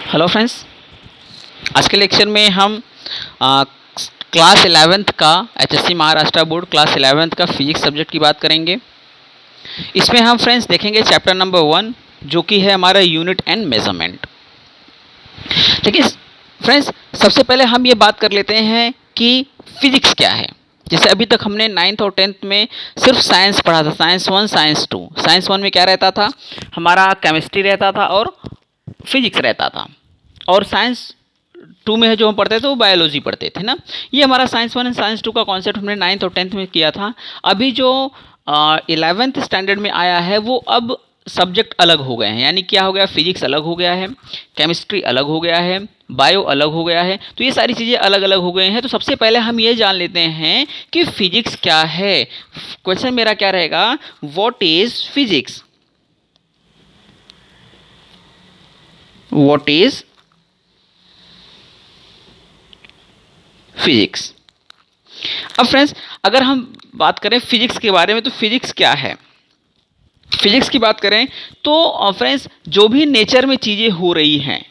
Hello friends, आज के lecture में हम क्लास 11th का HSC Maharashtra board class 11th का फिजिक्स सब्जेक्ट की बात करेंगे। इसमें हम फ्रेंड्स देखेंगे चैप्टर नंबर 1 जो कि है हमारा यूनिट एंड मेजरमेंट। ठीक है फ्रेंड्स, सबसे पहले हम ये बात कर लेते हैं कि फिजिक्स क्या है। जैसे अभी तक हमने 9th और 10th में सिर्फ साइंस पढ़ा था, साइंस 1 साइंस 2। साइंस 1 में क्या रहता था, हमारा केमिस्ट्री रहता था और फिजिक्स रहता था, और साइंस 2 में जो हम पढ़ते थे वो बायोलॉजी पढ़ते थे ना। ये हमारा साइंस 1 एंड साइंस 2 का कॉन्सेप्ट हमने 9th और 10th में किया था। अभी जो 11th स्टैंडर्ड में आया है वो अब सब्जेक्ट अलग हो गए हैं, यानी क्या हो गया, फिजिक्स अलग हो गया है, केमिस्ट्री अलग हो गया है, बायो अलग हो गया है। तो ये सारी चीज़ें अलग अलग हो गए हैं। तो सबसे पहले हम ये जान लेते हैं कि फिजिक्स क्या है। क्वेश्चन मेरा क्या रहेगा, what is physics, what is physics. अब फ्रेंड्स, अगर हम बात करें फिजिक्स के बारे में तो फिजिक्स क्या है। फिजिक्स की बात करें तो फ्रेंड्स, जो भी नेचर में चीज़ें हो रही हैं,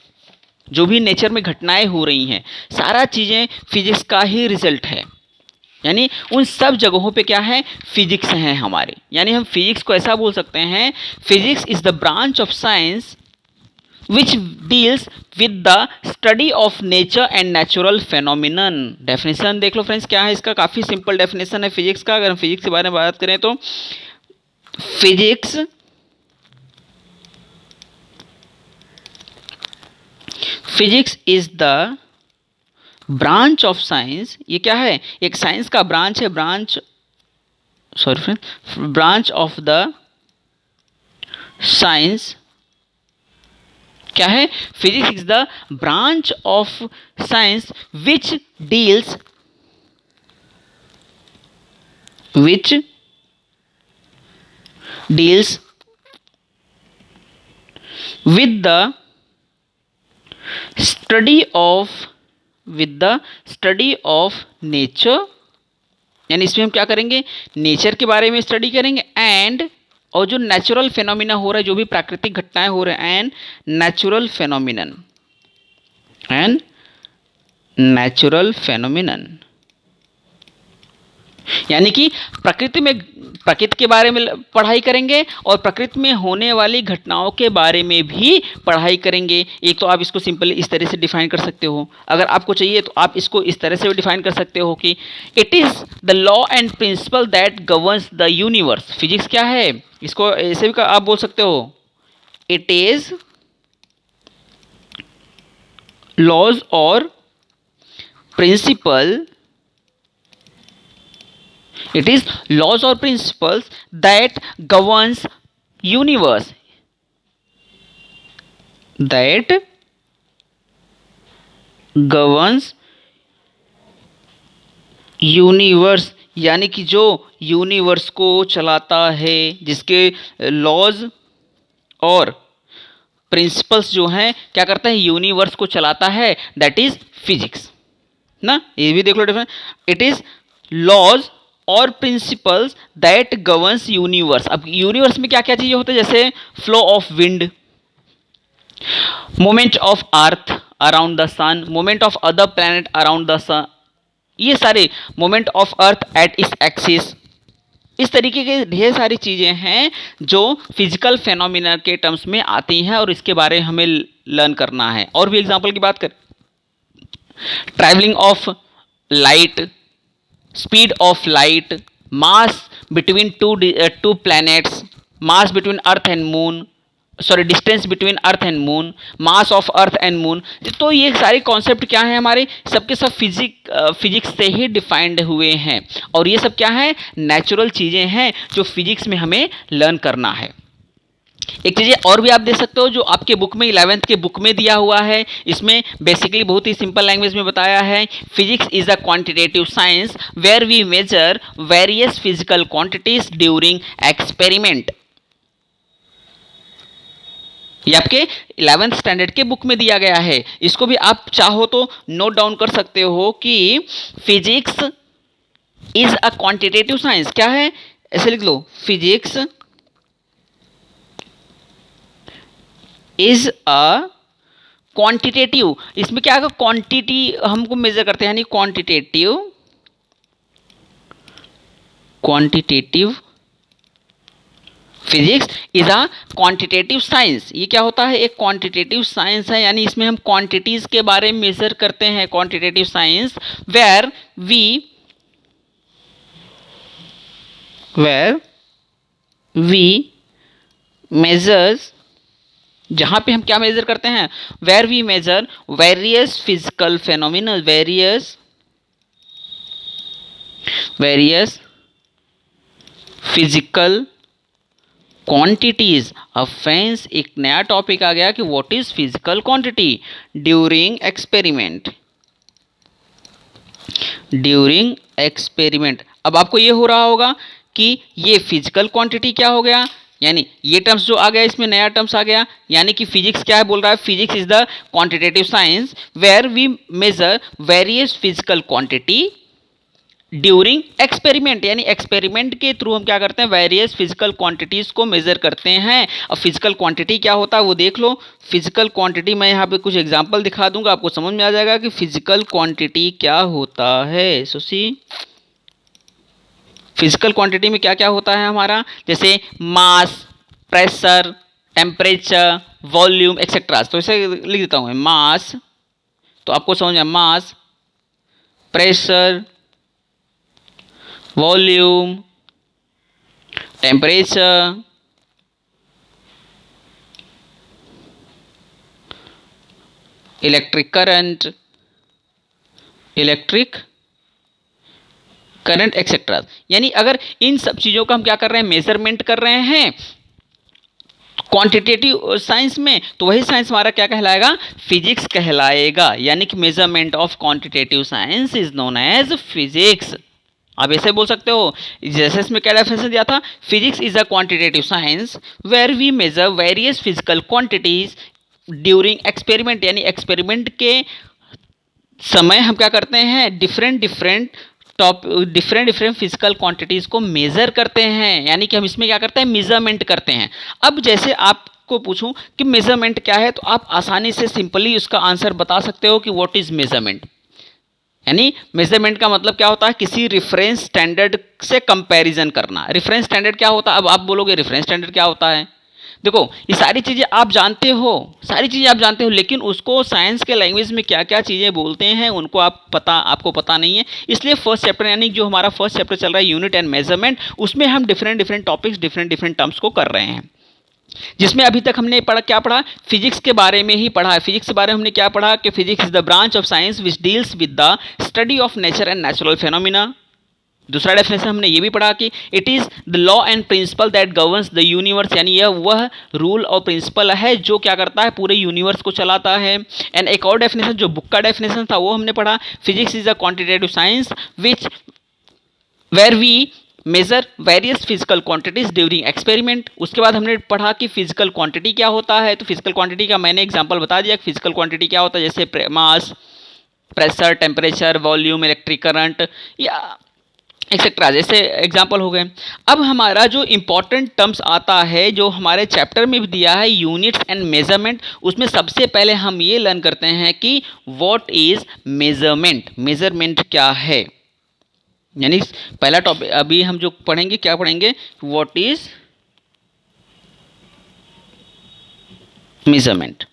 जो भी नेचर में घटनाएं हो रही हैं, सारा चीज़ें फिजिक्स का ही रिजल्ट है। यानी उन सब जगहों पे क्या है, फिजिक्स हैं हमारे। यानी हम फिजिक्स को ऐसा बोल सकते हैं, physics is the branch of science which deals with the study of nature and natural phenomenon। Definition देख लो फ्रेंड्स, क्या है इसका, काफ़ी सिंपल डेफिनेशन है फिजिक्स का। अगर हम फिजिक्स के बारे में बात करें तो physics physics is the branch of science. ये क्या है, एक साइंस का ब्रांच है, ब्रांच ऑफ द साइंस। क्या है, physics is the branch of science which deals with the study of nature। यानी इसमें हम क्या करेंगे, नेचर के बारे में स्टडी करेंगे, एंड और जो नेचुरल फेनोमिना हो रहा है, जो भी प्राकृतिक घटनाएं हो रहे हैं, एंड नेचुरल फेनोमिनन। यानी कि प्रकृति के बारे में पढ़ाई करेंगे और प्रकृति में होने वाली घटनाओं के बारे में भी पढ़ाई करेंगे। एक तो आप इसको सिंपली इस तरह से डिफाइन कर सकते हो, अगर आपको चाहिए तो आप इसको इस तरह से भी डिफाइन कर सकते हो कि it is the law and principal that governs the universe. Physics क्या है, इसको ऐसे भी आप बोल सकते हो, इट इज लॉज और principal, it is laws or principles that governs universe, that governs universe। यानी कि जो यूनिवर्स को चलाता है, जिसके लॉज और प्रिंसिपल्स जो हैं क्या करता है, यूनिवर्स को चलाता है, दैट इज फिजिक्स ना। ये भी देख लो डिफरेंस, इट इज लॉज और प्रिंसिपल्स दैट गवर्न्स यूनिवर्स। अब यूनिवर्स में क्या क्या चीज़ें होती है, जैसे flow of wind, moment of earth around the sun, moment of other planet around the sun, ये सारे moment of earth at its axis. इस तरीके के ढेर सारी चीज़ें हैं जो फिजिकल फेनोमिना के टर्म्स में आती हैं और इसके बारे में हमें लर्न करना है। और भी एग्जांपल की बात करें, travelling of light, speed of light, mass between two planets, mass between earth and moon, distance between earth and moon, mass of earth and moon. तो ये सारे कॉन्सेप्ट क्या है हमारे, सबके सब फिजिक्स से ही डिफाइंड हुए हैं, और ये सब क्या है, नेचुरल चीज़ें हैं जो फिजिक्स में हमें लर्न करना है। एक चीज़ें और भी आप देख सकते हो जो आपके बुक में 11th के बुक में दिया हुआ है। इसमें बेसिकली बहुत ही सिंपल लैंग्वेज में बताया है, physics is a quantitative science where we measure various physical quantities during experiment. ये आपके 11th स्टैंडर्ड के बुक में दिया गया है। इसको भी आप चाहो तो नोट डाउन कर सकते हो कि physics is a quantitative science. क्या है, ऐसे लिख लो, फिजिक्स is a क्वांटिटेटिव, इसमें क्या है, क्वांटिटी हमको मेजर करते हैं, यानी quantitative physics is a quantitative science. ये क्या होता है, एक क्वांटिटेटिव साइंस है, यानी इसमें हम क्वांटिटीज के बारे में मेजर करते हैं। Quantitative science where we measures, जहां पे हम क्या मेजर करते हैं, where we measure various physical phenomena, various physical quantities. अब फ्रेंड्स एक नया टॉपिक आ गया कि what is physical quantity during experiment. अब आपको ये हो रहा होगा कि ये फिजिकल क्वांटिटी क्या हो गया, यानी ये टर्म्स जो आ गया, इसमें नया टर्म्स आ गया, यानी कि फिजिक्स क्या है, बोल रहा है physics is the quantitative science where we measure various physical quantity during experiment, यानी एक्सपेरिमेंट के थ्रू हम क्या करते हैं, वेरियस फिजिकल क्वांटिटीज को मेजर करते हैं। अब फिजिकल क्वांटिटी क्या होता है वो देख लो। फिजिकल क्वांटिटी मैं यहाँ पे कुछ एग्जांपल दिखा दूंगा, आपको समझ में आ जाएगा कि फिजिकल क्वांटिटी क्या होता है। सो सी फिजिकल क्वांटिटी में क्या क्या होता है हमारा, जैसे mass, pressure, temperature, volume etcetera. तो इसे लिख देता हूँ, मास, तो आपको समझ में, mass, pressure, volume, temperature, electric current etcetera. यानी अगर इन सब चीज़ों का हम क्या कर रहे हैं, मेजरमेंट कर रहे हैं क्वांटिटेटिव साइंस में, तो वही साइंस हमारा क्या कहलाएगा, फिजिक्स कहलाएगा। यानी कि measurement of quantitative science is known as physics. आप ऐसे बोल सकते हो, जैसे इसमें क्या डेफिनेशन दिया था, physics is a quantitative science where we measure various physical quantities during experiment, यानी एक्सपेरिमेंट के समय हम क्या करते हैं, डिफरेंट फिजिकल क्वांटिटीज को मेजर करते हैं, यानी कि हम इसमें क्या करते हैं, मेजरमेंट करते हैं। अब जैसे आपको पूछूं कि मेजरमेंट क्या है, तो आप आसानी से सिंपली उसका आंसर बता सकते हो कि व्हाट इज मेजरमेंट। यानी मेजरमेंट का मतलब क्या होता है, किसी रेफरेंस स्टैंडर्ड से कंपैरिजन करना। रेफरेंस स्टैंडर्ड क्या होता है, अब आप बोलोगे रेफरेंस स्टैंडर्ड क्या होता है, देखो ये सारी चीज़ें आप जानते हो, लेकिन उसको साइंस के लैंग्वेज में क्या क्या चीज़ें बोलते हैं उनको आपको पता नहीं है। इसलिए फर्स्ट चैप्टर, यानी जो हमारा फर्स्ट चैप्टर चल रहा है यूनिट एंड मेजरमेंट, उसमें हम डिफरेंट टॉपिक्स, डिफरेंट टर्म्स को कर रहे हैं, जिसमें अभी तक हमने क्या पढ़ा, फिजिक्स के बारे में ही पढ़ा है। फिजिक्स के बारे में हमने क्या पढ़ा कि physics is the branch of science which deals with the study of nature and natural phenomena. दूसरा डेफिनेशन हमने ये भी पढ़ा कि it is the law and principal that governs the universe, यानी यह वह रूल और प्रिंसिपल है जो क्या करता है, पूरे यूनिवर्स को चलाता है। एंड एक और डेफिनेशन जो बुक का डेफिनेशन था वो हमने पढ़ा, physics is a quantitative science which where we measure various physical quantities during experiment. उसके बाद हमने पढ़ा कि फिजिकल क्वांटिटी क्या होता है, तो फिजिकल क्वांटिटी का मैंने एग्जांपल बता दिया कि फिजिकल क्वांटिटी क्या होता है, जैसे mass, pressure, temperature, volume, electric current या एक्सेट्रा, जैसे एग्जाम्पल हो गए। अब हमारा जो इम्पॉर्टेंट टर्म्स आता है, जो हमारे चैप्टर में भी दिया है, यूनिट्स एंड मेजरमेंट, उसमें सबसे पहले हम ये लर्न करते हैं कि व्हाट इज मेजरमेंट, मेजरमेंट क्या है। यानी पहला टॉपिक अभी हम जो पढ़ेंगे, क्या पढ़ेंगे, व्हाट इज मेजरमेंट।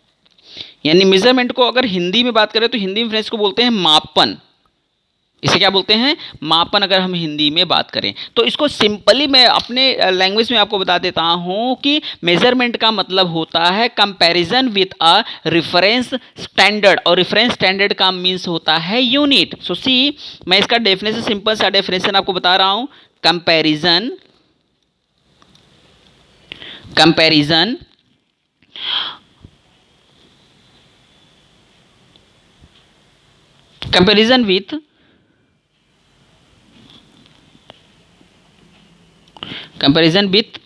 यानी मेजरमेंट को अगर हिंदी में बात करें तो हिंदी में फ्रेंड्स को बोलते हैं मापन। इसे क्या बोलते हैं, मापन, अगर हम हिंदी में बात करें तो। इसको सिंपली मैं अपने लैंग्वेज में आपको बता देता हूं कि मेजरमेंट का मतलब होता है comparison with a reference standard, और रेफरेंस स्टैंडर्ड का मीन्स होता है यूनिट। सो सी, मैं इसका डेफिनेशन, सिंपल सा डेफिनेशन आपको बता रहा हूं। Comparison with comparison with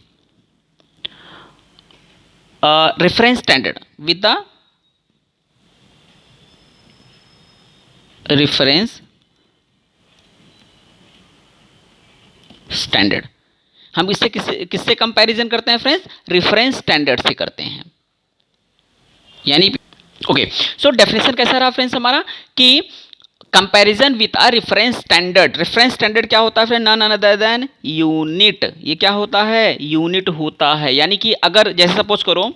reference standard, with the reference standard। हम इससे किससे कंपैरिजन करते हैं फ्रेंड्स, रेफरेंस स्टैंडर्ड से करते हैं। यानी ओके, सो डेफिनेशन कैसा रहा फ्रेंड्स हमारा कि comparison with a reference standard. Reference standard क्या होता है friend? None other than unit. ये क्या होता है? यूनिट होता है। यानी कि अगर जैसे सपोज करो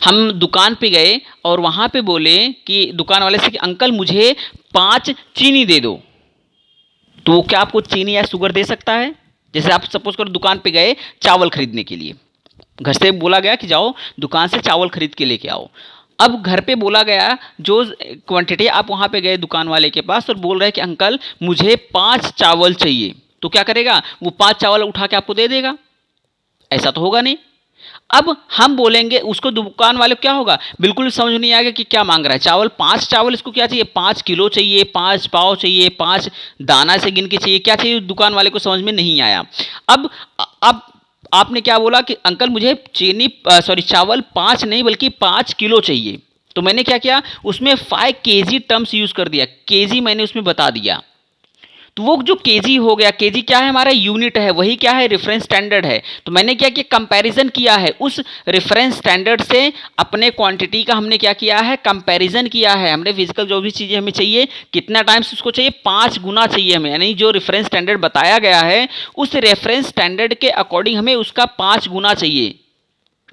हम दुकान पे गए और वहां पे बोले कि दुकान वाले से कि अंकल मुझे 5 चीनी दे दो, तो वो क्या आपको चीनी या शुगर दे सकता है? जैसे आप सपोज करो दुकान पे गए चावल खरीदने के लिए, घर से बोला गया कि जाओ दुकान से चावल खरीद के लेके आओ। अब घर पे बोला गया जो क्वांटिटी, आप वहाँ पे गए दुकान वाले के पास और बोल रहे हैं कि अंकल मुझे 5 चावल चाहिए, तो क्या करेगा? वो 5 चावल उठा के आपको दे देगा? ऐसा तो होगा नहीं। अब हम बोलेंगे उसको, दुकान वाले को क्या होगा? बिल्कुल समझ नहीं आएगा कि क्या मांग रहा है। चावल 5 चावल, इसको क्या चाहिए? 5 किलो चाहिए, 5 पाव चाहिए, 5 दाना से गिन के चाहिए, क्या चाहिए? दुकान वाले को समझ में नहीं आया। अब आपने क्या बोला कि अंकल मुझे चावल 5 नहीं बल्कि 5 किलो चाहिए। तो मैंने क्या किया? उसमें 5 केजी टर्म्स यूज कर दिया, केजी मैंने उसमें बता दिया। तो वो जो केजी हो गया, केजी क्या है? हमारा यूनिट है, वही क्या है? रेफरेंस स्टैंडर्ड है। तो मैंने क्या किया? कंपैरिजन किया है उस रेफरेंस स्टैंडर्ड से, अपने क्वांटिटी का हमने क्या किया है? कंपैरिजन किया है। हमने फिजिकल जो भी चीज़ें हमें चाहिए, कितना टाइम्स उसको चाहिए? 5 गुना चाहिए हमें, यानी जो रेफरेंस स्टैंडर्ड बताया गया है उस रेफरेंस स्टैंडर्ड के अकॉर्डिंग हमें उसका 5 गुना चाहिए।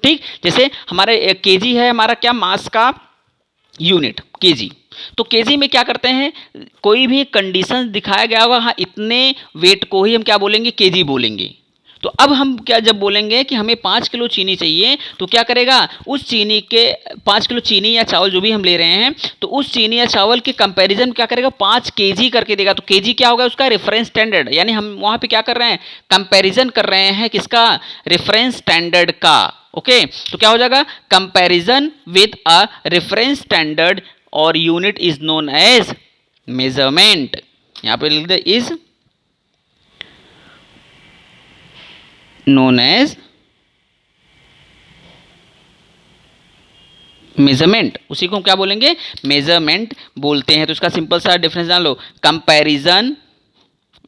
ठीक, जैसे हमारे केजी है, हमारा क्या? मास का यूनिट केजी। तो केजी में क्या करते हैं? कोई भी कंडीशन दिखाया गया होगा, हाँ इतने वेट को ही हम क्या बोलेंगे? केजी बोलेंगे। तो अब हम क्या जब बोलेंगे कि हमें 5 किलो चीनी चाहिए, तो क्या करेगा? उस चीनी के 5 किलो चीनी या चावल जो भी हम ले रहे हैं, तो उस चीनी या चावल के कंपैरिजन में क्या करेगा? 5 केजी करके देगा। तो केजी क्या होगा? उसका रेफरेंस स्टैंडर्ड। यानी हम वहां पे क्या कर रहे हैं? कंपैरिजन कर रहे हैं किसका? रेफरेंस स्टैंडर्ड का। ओके, तो क्या हो जाएगा? Comparison with a reference standard और unit is known as measurement. यहां पे लिख दे इज नोन एज मेजरमेंट। उसी को हम क्या बोलेंगे? मेजरमेंट बोलते हैं। तो इसका सिंपल सा डिफरेंस जान लो, comparison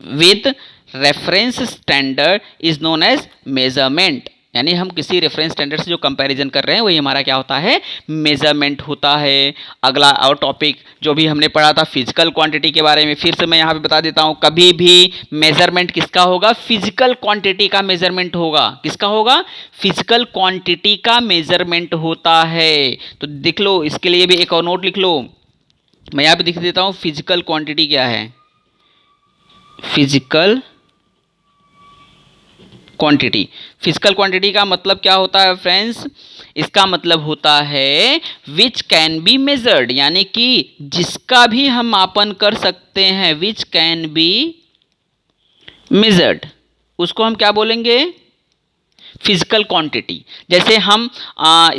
with reference standard is known as measurement. यानी हम किसी रेफरेंस स्टैंडर्ड से जो कंपैरिजन कर रहे हैं वही हमारा क्या होता है? मेजरमेंट होता है। अगला और टॉपिक जो भी हमने पढ़ा था फिजिकल क्वांटिटी के बारे में, फिर से मैं यहाँ पे बता देता हूँ। कभी भी मेजरमेंट किसका होगा? फिजिकल क्वांटिटी का मेजरमेंट होगा। किसका होगा? फिजिकल क्वांटिटी का मेजरमेंट होता है। तो देख लो, इसके लिए भी एक और नोट लिख लो। मैं यहाँ पे लिख देता हूँ फिजिकल क्वांटिटी क्या है। फिजिकल क्वांटिटी, फिजिकल क्वांटिटी का मतलब क्या होता है फ्रेंड्स? इसका मतलब होता है विच कैन बी मेजर्ड, यानी कि जिसका भी हम मापन कर सकते हैं। विच कैन बी मेजर्ड, उसको हम क्या बोलेंगे? Physical quantity. जैसे हम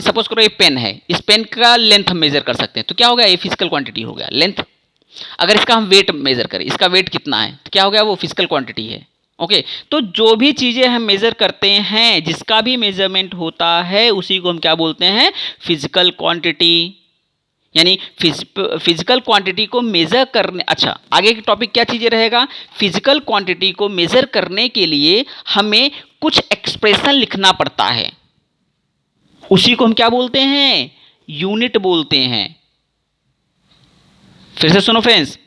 सपोज करो ये पेन है, इस पेन का लेंथ हम मेजर कर सकते हैं, तो क्या हो गया? ये फिजिकल क्वांटिटी हो गया, लेंथ। अगर इसका हम वेट मेजर करें, इसका वेट कितना है, तो क्या हो गया? वो फिजिकल क्वांटिटी है। ओके, तो जो भी चीजें हम मेजर करते हैं, जिसका भी मेजरमेंट होता है, उसी को हम क्या बोलते हैं? Physical quantity. यानी फिजिकल क्वांटिटी को मेजर करने, अच्छा आगे की टॉपिक क्या चीजें रहेगा? फिजिकल क्वांटिटी को मेजर करने के लिए हमें कुछ एक्सप्रेशन लिखना पड़ता है, उसी को हम क्या बोलते हैं? यूनिट बोलते हैं। फिर से सुनो फ्रेंड्स,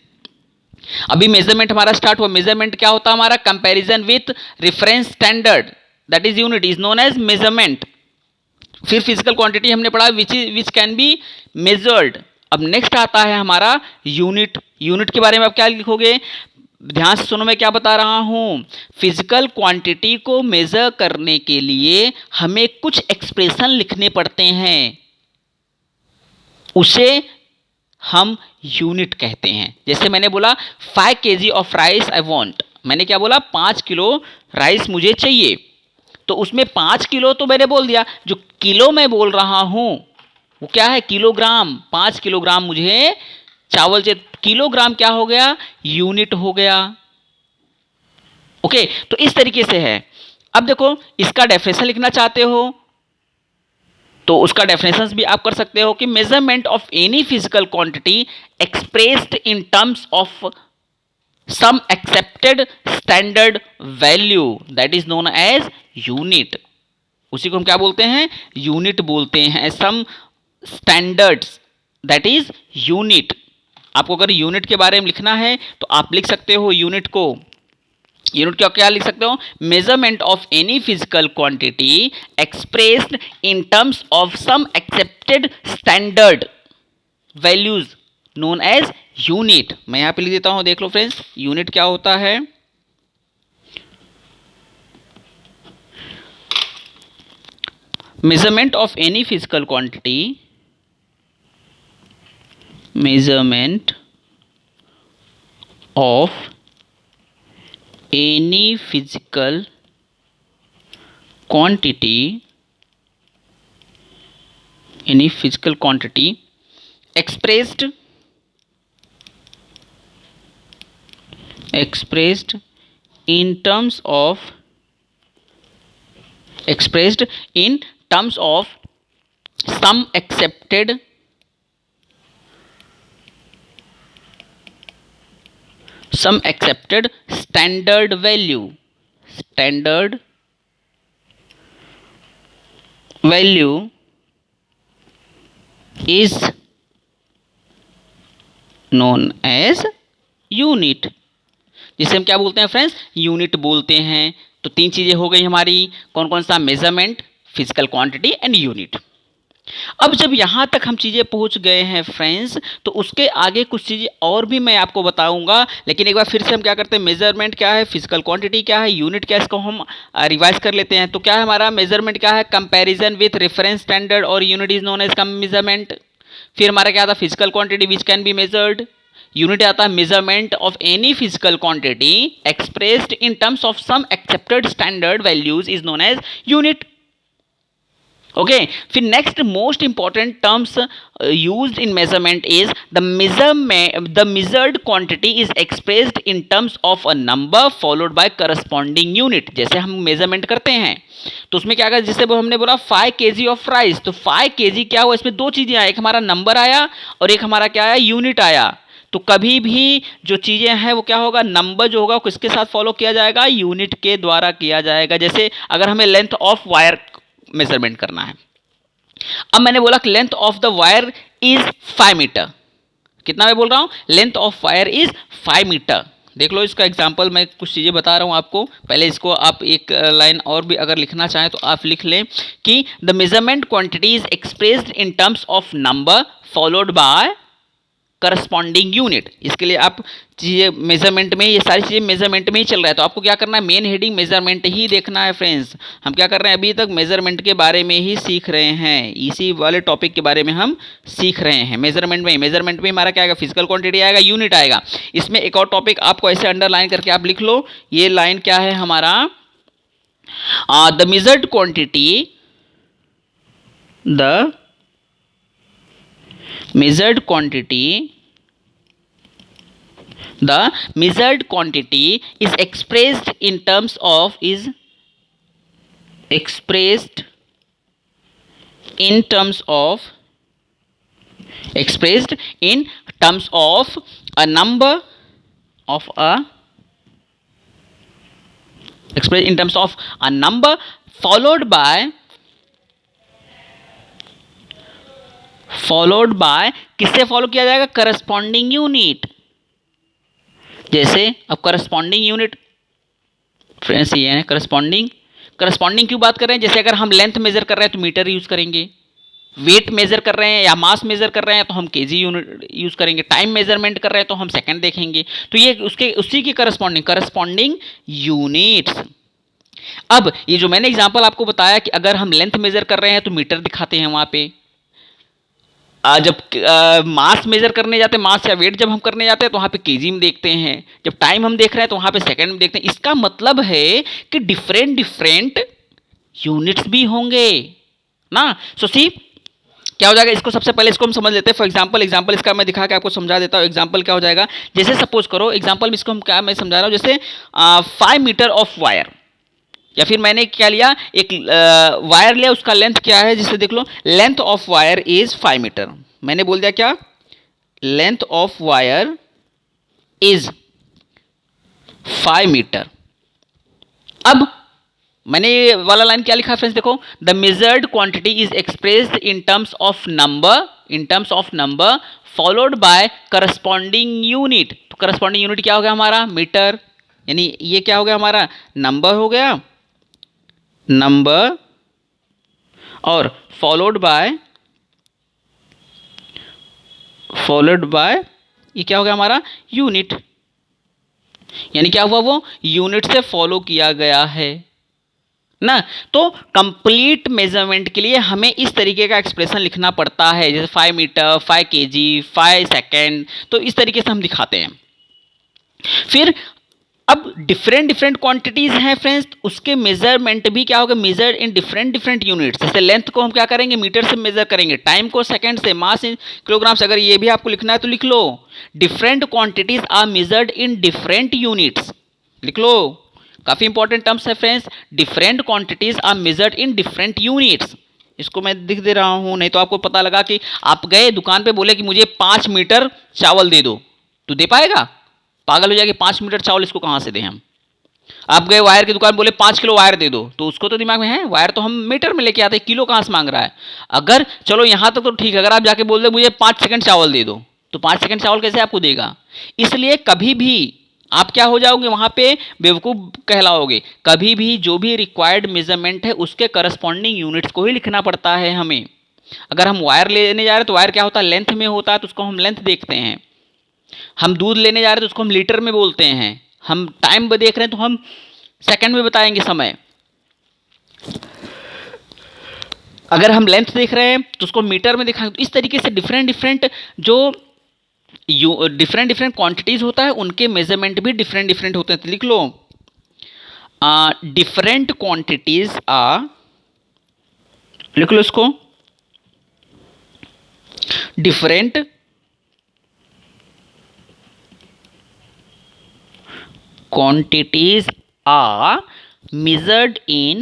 अभी मेजरमेंट हमारा स्टार्ट हुआ। मेजरमेंट क्या होता है हमारा? Comparison with reference standard, that is unit is known as measurement. फिर फिजिकल क्वांटिटी हमने पढ़ा विच कैन बी मेजर्ड। अब नेक्स्ट आता है हमारा यूनिट। यूनिट के बारे में आप क्या लिखोगे? ध्यान से सुनो मैं क्या बता रहा हूं। फिजिकल क्वांटिटी को मेजर करने के लिए हमें कुछ एक्सप्रेशन लिखने पड़ते हैं, उसे हम यूनिट कहते हैं। जैसे मैंने बोला 5 KG of rice I want, मैंने क्या बोला? 5 किलो राइस मुझे चाहिए। तो उसमें 5 किलो तो मैंने बोल दिया, जो किलो मैं बोल रहा हूं वो क्या है? किलोग्राम। 5 किलोग्राम मुझे चावल चाहिए। किलोग्राम क्या हो गया? यूनिट हो गया। ओके, तो इस तरीके से है। अब देखो, इसका डेफिनेशन लिखना चाहते हो तो उसका डेफिनेशन भी आप कर सकते हो कि measurement of any physical quantity expressed in terms of some accepted standard value, that is known as unit. उसी को हम क्या बोलते हैं? यूनिट बोलते हैं। Some standards, that is unit. आपको अगर यूनिट के बारे में लिखना है तो आप लिख सकते हो यूनिट को, यूनिट क्या क्या लिख सकते हो, measurement of any physical quantity expressed in terms of some accepted standard values known as unit. मैं यहां पे लिख देता हूं, देख लो फ्रेंड्स, यूनिट क्या होता है, measurement of any physical quantity, measurement of any physical quantity, any physical quantity expressed in terms of, expressed in terms of some accepted standard value is known as unit, जिसे हम क्या बोलते हैं friends, unit बोलते हैं। तो तीन चीजें हो गई हमारी, कौन कौन सा, measurement, physical quantity and unit. अब जब यहां तक हम चीजें पहुंच गए हैं फ्रेंड्स, तो उसके आगे कुछ चीजें और भी मैं आपको बताऊंगा, लेकिन एक बार फिर से हम क्या करते हैं, मेजरमेंट क्या है, फिजिकल क्वांटिटी क्या है, यूनिट क्या है, इसको हम रिवाइज कर लेते हैं। तो क्या है हमारा मेजरमेंट, क्या है, कंपैरिजन विथ रेफरेंस स्टैंडर्ड और unit is known as measurement. फिर हमारा क्या था, physical quantity which can be measured. Unit आता है measurement of any physical quantity expressed in terms of some accepted standard values is known as unit. Okay, फिर next most important terms used in measurement is the measured quantity is expressed in terms of a number followed by corresponding unit. जैसे हम measurement करते हैं तो उसमें क्या होगा, जैसे हमने बोला 5 kg ऑफ राइस, तो 5 kg क्या हुआ, इसमें दो चीजें आई, एक हमारा नंबर आया और एक हमारा क्या आया, यूनिट आया। तो कभी भी जो चीजें हैं वो क्या होगा, नंबर जो होगा किसके साथ फॉलो किया जाएगा, यूनिट के द्वारा किया जाएगा। जैसे अगर हमें लेंथ ऑफ वायर मेजरमेंट करना है, अब मैंने बोला कि length of the wire is 5 metre, कितना मैं बोल रहा हूं, length of wire is 5 metre. देख लो इसका एग्जांपल, मैं कुछ चीजें बता रहा हूं आपको, पहले इसको आप एक लाइन और भी अगर लिखना चाहें तो आप लिख लें कि the measurement quantity is expressed in terms of number followed by corresponding unit. इसके लिए आप चीज़ें मेजरमेंट में, ये सारी चीज़ें मेजरमेंट में ही चल रहा है, तो आपको क्या करना है, मेन हेडिंग मेजरमेंट ही देखना है फ्रेंड्स। हम क्या कर रहे हैं, अभी तक मेजरमेंट के बारे में ही सीख रहे हैं, इसी वाले टॉपिक के बारे में हम सीख रहे हैं। मेजरमेंट में हमारा क्या आएगा, फिजिकल क्वांटिटी आएगा, यूनिट आएगा। इसमें एक और टॉपिक आपको ऐसे अंडरलाइन करके आप लिख लो, ये लाइन क्या है हमारा, the measured quantity, the measured quantity is expressed in terms of a number of a expressed in terms of a number followed by किससे फॉलो किया जाएगा, करस्पॉन्डिंग यूनिट। जैसे अब करस्पॉन्डिंग यूनिट फ्रेंड्स ये है करस्पॉन्डिंग क्यों बात कर रहे हैं, जैसे अगर हम लेंथ मेजर कर रहे हैं तो मीटर यूज करेंगे, वेट मेजर कर रहे हैं या मास मेजर कर रहे हैं तो हम केजी यूनिट यूज करेंगे, टाइम मेजरमेंट कर रहे हैं तो हम सेकंड देखेंगे। तो ये उसी की करस्पॉन्डिंग यूनिट्स। अब ये जो मैंने एग्जांपल आपको बताया कि अगर हम लेंथ मेजर कर रहे हैं तो मीटर दिखाते हैं वहां पे, जब मास मेजर करने जाते हैं, मास या वेट जब हम करने जाते हैं तो वहाँ पे केजी में देखते हैं, जब टाइम हम देख रहे हैं तो वहाँ पे सेकंड में देखते हैं। इसका मतलब है कि डिफरेंट यूनिट्स भी होंगे ना। सो सी क्या हो जाएगा, इसको सबसे पहले इसको हम समझ लेते हैं। फॉर एग्जांपल इसका मैं दिखा के आपको समझा देता हूँ। एग्जांपल क्या हो जाएगा, जैसे सपोज करो एग्जांपल इसको हम क्या मैं समझा रहा हूँ, जैसे 5 मीटर ऑफ वायर, या फिर मैंने क्या लिया, एक वायर लिया, उसका लेंथ क्या है, जिसे देख लो, length of wire is 5 metre. मैंने बोल दिया क्या, length of wire is 5 metre. अब मैंने वाला लाइन क्या लिखा फ्रेंड्स, देखो, the measured quantity is expressed in terms of number in terms of number followed by corresponding unit. तो करस्पॉन्डिंग यूनिट क्या हो गया हमारा? मीटर, यानी ये क्या हो गया हमारा? नंबर हो गया, नंबर, और फॉलोड बाय ये क्या हो गया हमारा? यूनिट, यानी क्या हुआ? वो यूनिट से फॉलो किया गया है ना। तो कंप्लीट मेजरमेंट के लिए हमें इस तरीके का एक्सप्रेशन लिखना पड़ता है, जैसे 5 मीटर, 5 केजी, 5 सेकेंड, तो इस तरीके से हम दिखाते हैं। फिर अब डिफरेंट क्वांटिटीज हैं फ्रेंड्स, उसके मेजरमेंट भी क्या होगा? Measure in different units. जैसे लेंथ को हम क्या करेंगे? मीटर से मेजर करेंगे, टाइम को सेकंड से, मास इन किलोग्राम्स। अगर ये भी आपको लिखना है तो लिख लो, different quantities are measured in different units. लिख लो, काफी इंपॉर्टेंट टर्म्स है friends. Different quantities are measured in different units. इसको मैं लिख दे रहा हूं, नहीं तो आपको पता लगा कि आप गए दुकान पे, बोले कि मुझे 5 मीटर चावल दे दो, तो दे पाएगा? पागल हो जाएगा, 5 मीटर चावल इसको कहां से दें हम। आप गए वायर की दुकान, बोले 5 किलो वायर दे दो, तो उसको तो दिमाग में है वायर तो हम मीटर में लेके आते हैं, किलो कहां से मांग रहा है। अगर चलो यहां तक तो ठीक है, अगर आप जाके बोल दे मुझे 5 सेकंड चावल दे दो, तो 5 सेकंड चावल कैसे आपको देगा? इसलिए कभी भी आप क्या हो जाओगे? वहां पे बेवकूफ कहलाओगे। कभी भी जो भी रिक्वायर्ड मेजरमेंट है उसके करस्पॉन्डिंग यूनिट्स को ही लिखना पड़ता है हमें। अगर हम वायर लेने जा रहे हैं तो वायर क्या होता है? लेंथ में होता है, तो उसको हम लेंथ देखते हैं। हम दूध लेने जा रहे हैं तो उसको हम लीटर में बोलते हैं। हम टाइम देख रहे हैं तो हम सेकंड में बताएंगे समय। अगर हम लेंथ देख रहे हैं तो उसको मीटर में दिखाएंगे। तो इस तरीके से डिफरेंट जो डिफरेंट क्वांटिटीज होता है उनके मेजरमेंट भी डिफरेंट होते हैं। तो लिख लो, डिफरेंट क्वांटिटीज आर, लिख लो इसको, different quantities are measured in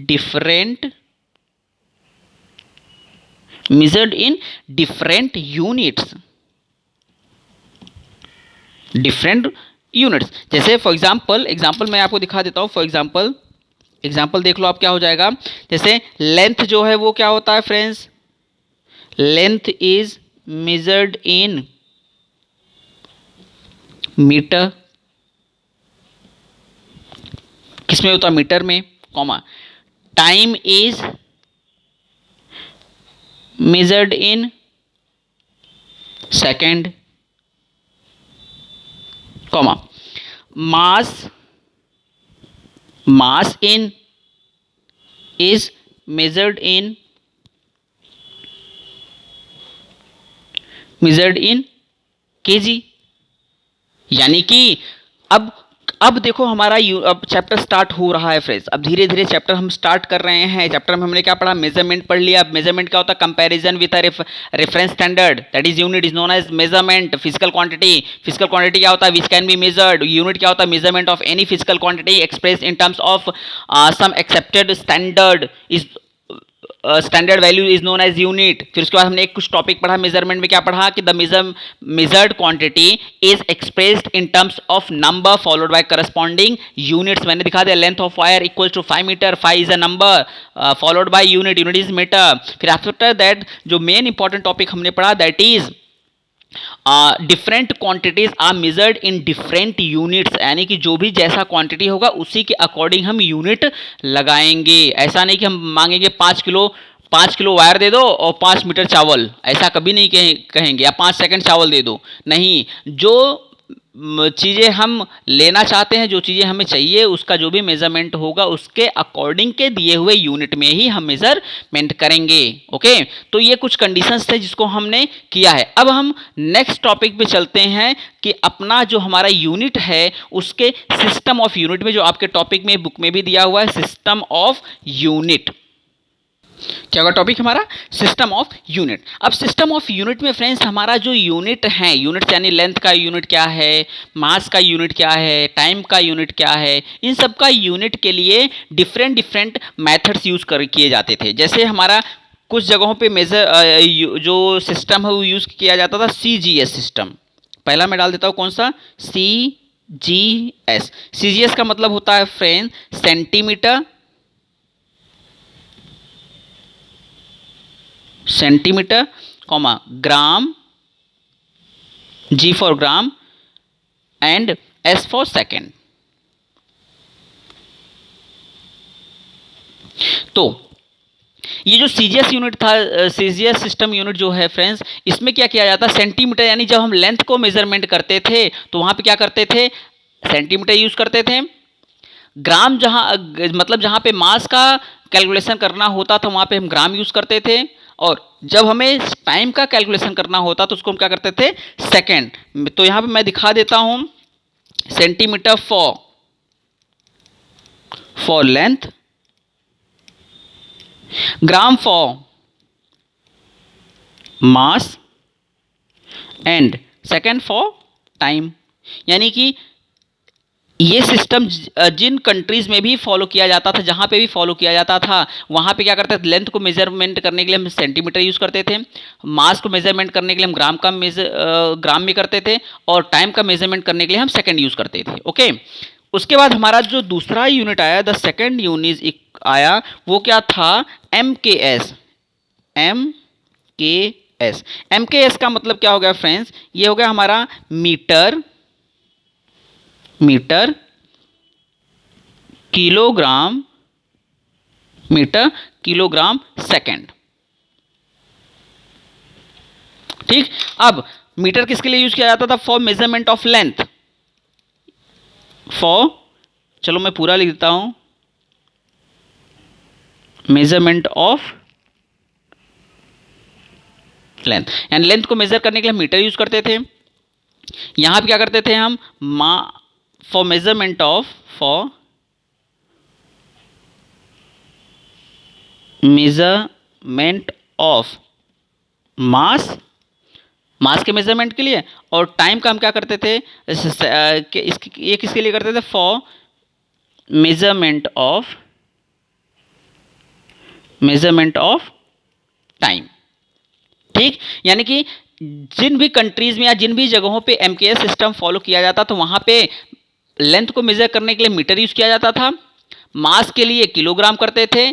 different units, different units. जैसे फॉर एग्जाम्पल मैं आपको दिखा देता हूं। फॉर एग्जाम्पल देख लो आप, क्या हो जाएगा? जैसे लेंथ जो है वो क्या होता है friends? Length is measured in metre, किसमें होता है? मीटर में, comma. Time is measured in second, comma. Mass in is measured in KG. यानी कि अब देखो हमारा अब चैप्टर स्टार्ट हो रहा है फ्रेंड्स। अब धीरे धीरे चैप्टर हम स्टार्ट कर रहे हैं। चैप्टर में हमने क्या पढ़ा? मेजरमेंट पढ़ लिया। अब मेजरमेंट क्या होता है? Comparison with a reference standard, that is unit is known as measurement. Physical quantity क्या होता है? Which can be measured. Unit क्या होता है? Measurement of any physical quantity express in terms of some accepted standard is standard value is known as unit. फिर उसके बाद हमने एक कुछ टॉपिक पढ़ा मेजरमेंट में, क्या पढ़ा? कि the measured quantity is expressed in terms of number followed by corresponding units. मैंने दिखा दिया, length of wire equal to 5 metre, 5 is a number followed by unit is metre. फिर आफ्टर दैट जो मेन इंपॉर्टेंट टॉपिक हमने पढ़ा, that is different quantities are measured in different units. यानी कि जो भी जैसा क्वांटिटी होगा उसी के अकॉर्डिंग हम यूनिट लगाएंगे। ऐसा नहीं कि हम मांगेंगे 5 किलो वायर दे दो और 5 मीटर चावल, ऐसा कभी नहीं कहेंगे। या 5 सेकंड चावल दे दो, नहीं। जो चीज़ें हम लेना चाहते हैं, जो चीज़ें हमें चाहिए, उसका जो भी मेजरमेंट होगा उसके अकॉर्डिंग के दिए हुए यूनिट में ही हम मेजरमेंट करेंगे। ओके, तो ये कुछ कंडीशंस थे जिसको हमने किया है। अब हम नेक्स्ट टॉपिक पे चलते हैं कि अपना जो हमारा यूनिट है उसके सिस्टम ऑफ यूनिट में, जो आपके टॉपिक में बुक में भी दिया हुआ है, सिस्टम ऑफ यूनिट। क्या होगा टॉपिक हमारा? System of unit. अब सिस्टम ऑफ यूनिट में फ्रेंड्स हमारा जो यूनिट है, यूनिट यानी लेंथ का यूनिट क्या है, मास का यूनिट क्या है, टाइम का यूनिट क्या है, इन सब का यूनिट के लिए डिफरेंट मेथड्स यूज किए जाते थे। जैसे हमारा कुछ जगहों पे मेजर जो सिस्टम है वो यूज किया जाता था CGS सिस्टम। पहला मैं डाल देता हूँ, कौन सा? CGS। CGS का मतलब होता है friend centimetre centimetre comma gram, G for gram and S for second. तो ये जो सीजीएस यूनिट था, सीजीएस सिस्टम यूनिट जो है फ्रेंड्स, इसमें क्या किया जाता है, सेंटीमीटर, यानी जब हम लेंथ को मेजरमेंट करते थे तो वहां पे क्या करते थे, सेंटीमीटर यूज करते थे। ग्राम मतलब जहां पे मास का कैलकुलेशन करना होता था वहां पे हम ग्राम यूज करते थे, और जब हमें टाइम का कैलकुलेशन करना होता तो उसको हम क्या करते थे, सेकेंड। तो यहां पे मैं दिखा देता हूं, centimetre for length, gram for mass and second for time. यानी कि ये सिस्टम जिन कंट्रीज में भी फॉलो किया जाता था, जहां पे भी फॉलो किया जाता था, वहां पे क्या करते थे, लेंथ को मेजरमेंट करने के लिए हम सेंटीमीटर यूज करते थे, मास को मेजरमेंट करने के लिए हम ग्राम में करते थे, और टाइम का मेजरमेंट करने के लिए हम सेकंड यूज करते थे। ओके, उसके बाद हमारा जो दूसरा यूनिट आया, द सेकंड यूनिट आया, वो क्या था, MKS। MKS का मतलब क्या हो गया फ्रेंड्स, ये हो गया हमारा metre kilogram, metre kilogram second. ठीक, अब मीटर किसके लिए यूज किया जाता था, फॉर मेजरमेंट ऑफ लेंथ, चलो मैं पूरा लिख देता हूं, मेजरमेंट ऑफ लेंथ, यानी लेंथ को मेजर करने के लिए मीटर यूज करते थे। यहां पे क्या करते थे हम, फॉर मेजरमेंट ऑफ मास के मेजरमेंट के लिए, और टाइम का हम क्या करते थे, ये किसके लिए करते थे, फॉर मेजरमेंट ऑफ टाइम। ठीक, यानी कि जिन भी कंट्रीज में या जिन भी जगहों पे MKS सिस्टम फॉलो किया जाता तो वहां पे लेंथ को मेजर करने के लिए मीटर यूज किया जाता था, मास के लिए किलोग्राम करते थे,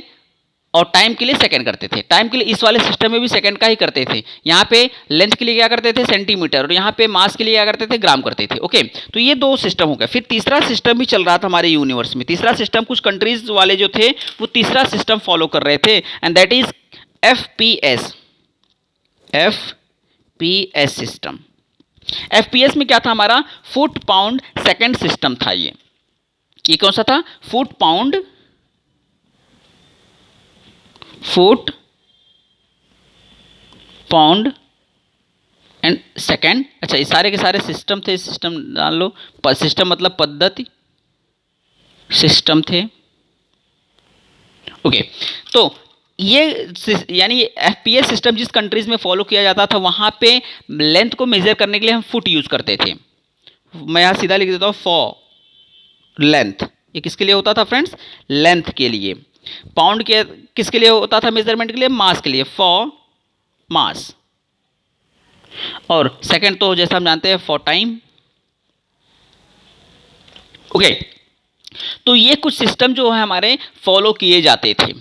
और टाइम के लिए सेकंड करते थे। टाइम के लिए इस वाले सिस्टम में भी सेकंड का ही करते थे। यहाँ पे लेंथ के लिए क्या करते थे, सेंटीमीटर, और यहाँ पे मास के लिए क्या करते थे, ग्राम करते थे। ओके, तो ये दो सिस्टम हो गए। फिर तीसरा सिस्टम भी चल रहा था हमारे यूनिवर्स में। तीसरा सिस्टम कुछ कंट्रीज वाले जो थे वो तीसरा सिस्टम फॉलो कर रहे थे, and that is FPS system. FPS में क्या था हमारा, फुट पाउंड सेकंड सिस्टम था। ये कौन सा था, फुट पाउंड एंड सेकंड। अच्छा, ये सारे के सारे सिस्टम थे, सिस्टम डाल लो, सिस्टम मतलब पद्धति, सिस्टम थे। ओके, तो ये यानी FPS सिस्टम जिस कंट्रीज में फॉलो किया जाता था वहां पे लेंथ को मेजर करने के लिए हम फुट यूज करते थे। मैं यहां सीधा लिख देता हूं, फॉर लेंथ, ये किसके लिए होता था फ्रेंड्स, लेंथ के लिए। पाउंड के किसके लिए होता था मेजरमेंट के लिए, मास के लिए, फॉर मास। और सेकंड तो जैसा हम जानते हैं फॉर टाइम। ओके, तो ये कुछ सिस्टम जो है हमारे फॉलो किए जाते थे।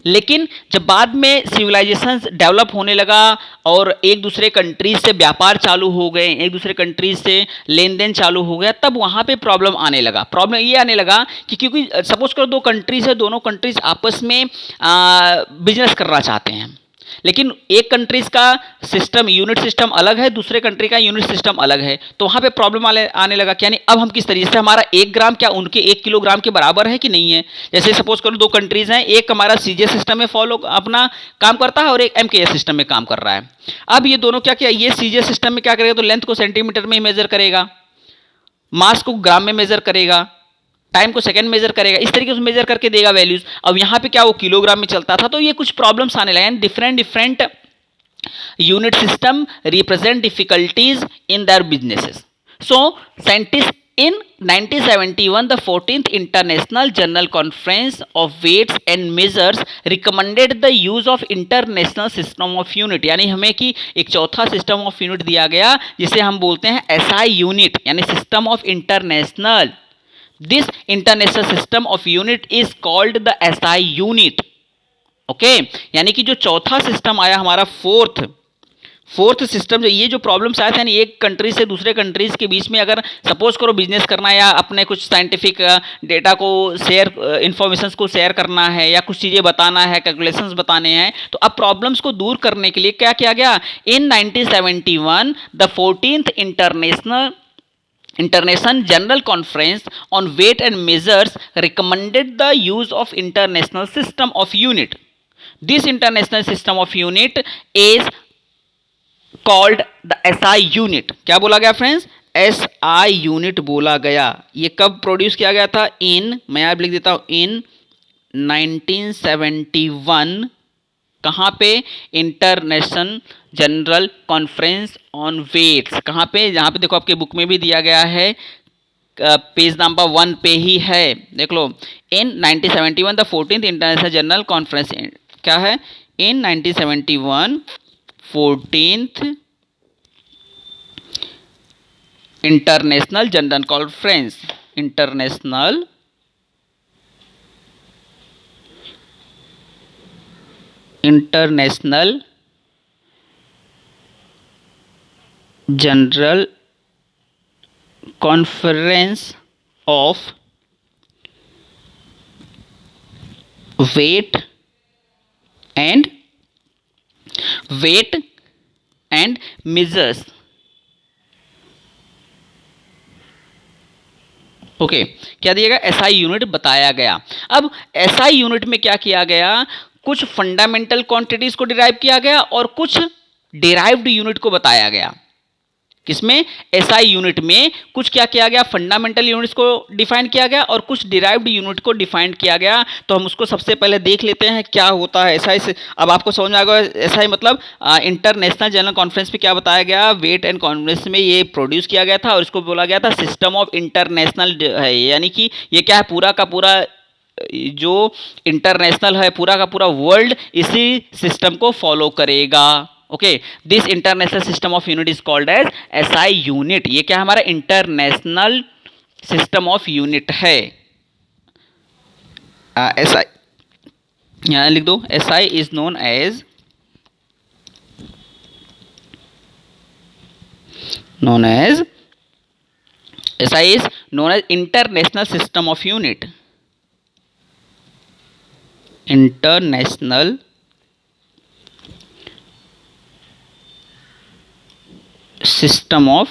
लेकिन जब बाद में सिविलाइजेशन डेवलप होने लगा और एक दूसरे कंट्रीज से व्यापार चालू हो गए, एक दूसरे कंट्रीज से लेन देन चालू हो गया, तब वहाँ पे प्रॉब्लम आने लगा। प्रॉब्लम ये आने लगा कि क्योंकि सपोज करो दो कंट्रीज है, दोनों कंट्रीज आपस में बिजनेस करना चाहते हैं, लेकिन एक कंट्रीज का सिस्टम, यूनिट सिस्टम अलग है, दूसरे कंट्री का यूनिट सिस्टम अलग है। तो वहाँ पे प्रॉब्लम आने लगा, यानी अब हम किस तरीके से, हमारा 1 ग्राम क्या उनके 1 किलोग्राम के बराबर है कि नहीं है। जैसे सपोज करो दो कंट्रीज हैं, एक हमारा सीजीएस सिस्टम में फॉलो अपना काम करता है और एक MKS सिस्टम में काम कर रहा है। अब ये दोनों क्या किया, ये सीजीएस सिस्टम में क्या करेगा, तो लेंथ को सेंटीमीटर में मेजर करेगा, मास को ग्राम में मेजर करेगा, टाइम को सेकंड मेजर करेगा, इस तरीके से मेजर करके देगा वैल्यूज। अब यहाँ पे क्या वो किलोग्राम में चलता था, तो ये कुछ प्रॉब्लम्स आने लगे। Different unit system represent difficulties in their businesses. So scientist in 1971 the 14th International General Conference of Weights and Measures recommended the use of International System of Unit, यानी हमें कि एक चौथा सिस्टम ऑफ यूनिट दिया गया जिसे हम बोलते हैं SI यूनिट, यानी system of international. This international system of unit is called the SI unit. Okay, यानी कि जो चौथा सिस्टम आया हमारा फोर्थ सिस्टम, जो ये जो प्रॉब्लम्स आए थे यानी एक कंट्री से दूसरे कंट्रीज के बीच में अगर सपोज करो बिजनेस करना है या अपने कुछ साइंटिफिक डेटा को शेयर, इंफॉर्मेशंस को शेयर करना है या कुछ चीज़ें बताना है, कैलकुलेशंस बताने हैं, तो अब प्रॉब्लम्स को दूर करने के लिए क्या किया गया, इन 1971 the 14th International General Conference on Weight and Measures recommended the use of international system of unit. This international system of unit is called the SI unit. क्या बोला गया फ्रेंड्स, SI यूनिट बोला गया। ये कब प्रोड्यूस किया गया था, मैं यहाँ लिख देता हूँ इन 1971। कहाँ पे, international general conference on weights. कहाँ पे, यहाँ पे देखो आपके बुक में भी दिया गया है, पेज नंबर 1 पे ही है, देख लो। In 1971 the 14th international general conference, क्या है, in 1971 14th international general conference, international general conference of weight and measures. Okay, क्या दिया गया, एसआई यूनिट बताया गया। अब एसआई यूनिट में क्या किया गया, कुछ फंडामेंटल क्वांटिटीज को डिराइव किया गया और कुछ डिराइव्ड यूनिट को बताया गया। किसमें, एसआई यूनिट में कुछ क्या किया गया, फंडामेंटल यूनिट्स को डिफाइन किया गया और कुछ डिराइव्ड यूनिट को डिफाइन किया गया। तो हम उसको सबसे पहले देख लेते हैं क्या होता है एसआई से। अब आपको समझ में आएगा एसआई मतलब इंटरनेशनल जनरल कॉन्फ्रेंस में क्या बताया गया, वेट एंड कॉन्फ्रेंस में ये प्रोड्यूस किया गया था और इसको बोला गया था सिस्टम ऑफ इंटरनेशनल है, यानी कि ये क्या है, पूरा का पूरा जो इंटरनेशनल है, पूरा का पूरा वर्ल्ड इसी सिस्टम को फॉलो करेगा। Okay, this international system of unit is called as SI unit. ये क्या हमारा इंटरनेशनल सिस्टम ऑफ यूनिट है। एसआई यहां लिख दो, SI is known as SI is known as international system of unit, international system of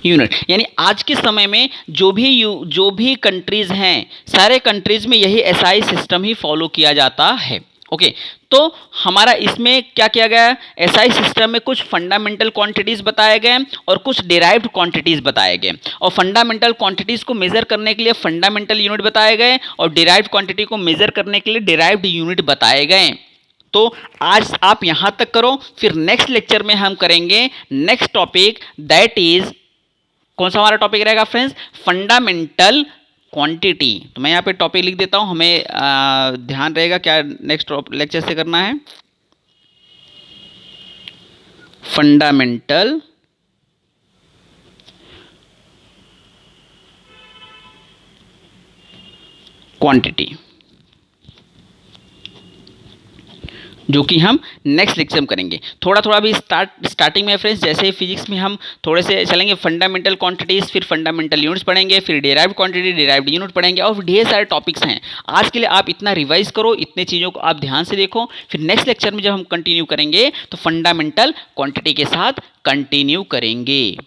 unit. यानी आज के समय में जो भी कंट्रीज हैं, सारे कंट्रीज में यही एसआई सिस्टम ही फॉलो किया जाता है। ओके, तो हमारा इसमें क्या किया गया, एसआई सिस्टम में कुछ फंडामेंटल क्वांटिटीज बताए गए और कुछ डिराइव्ड क्वांटिटीज बताए गए। और फंडामेंटल क्वांटिटीज को मेजर करने के लिए फंडामेंटल यूनिट बताए गए और डिराइव्ड क्वांटिटी को मेजर करने के लिए डिराइव्ड यूनिट बताए गए। तो आज आप यहां तक करो, फिर नेक्स्ट लेक्चर में हम करेंगे नेक्स्ट टॉपिक, दैट इज, कौन सा हमारा टॉपिक रहेगा फ्रेंड्स, फंडामेंटल क्वांटिटी। तो मैं यहाँ पे टॉपिक लिख देता हूं, हमें ध्यान रहेगा क्या नेक्स्ट लेक्चर से करना है, फंडामेंटल क्वांटिटी, जो कि हम नेक्स्ट लेक्चर में करेंगे। थोड़ा थोड़ा भी स्टार्टिंग में फ्रेंड्स, जैसे ही फिजिक्स में हम थोड़े से चलेंगे फंडामेंटल क्वांटिटीज़, फिर फंडामेंटल यूनिट्स पढ़ेंगे, फिर डिराइव्ड क्वांटिटी, डिराइव्ड यूनिट पढ़ेंगे और ढेर सारे टॉपिक्स हैं। आज के लिए आप इतना रिवाइज करो, इतने चीज़ों को आप ध्यान से देखो, फिर नेक्स्ट लेक्चर में जब हम कंटिन्यू करेंगे तो फंडामेंटल क्वांटिटी के साथ कंटिन्यू करेंगे।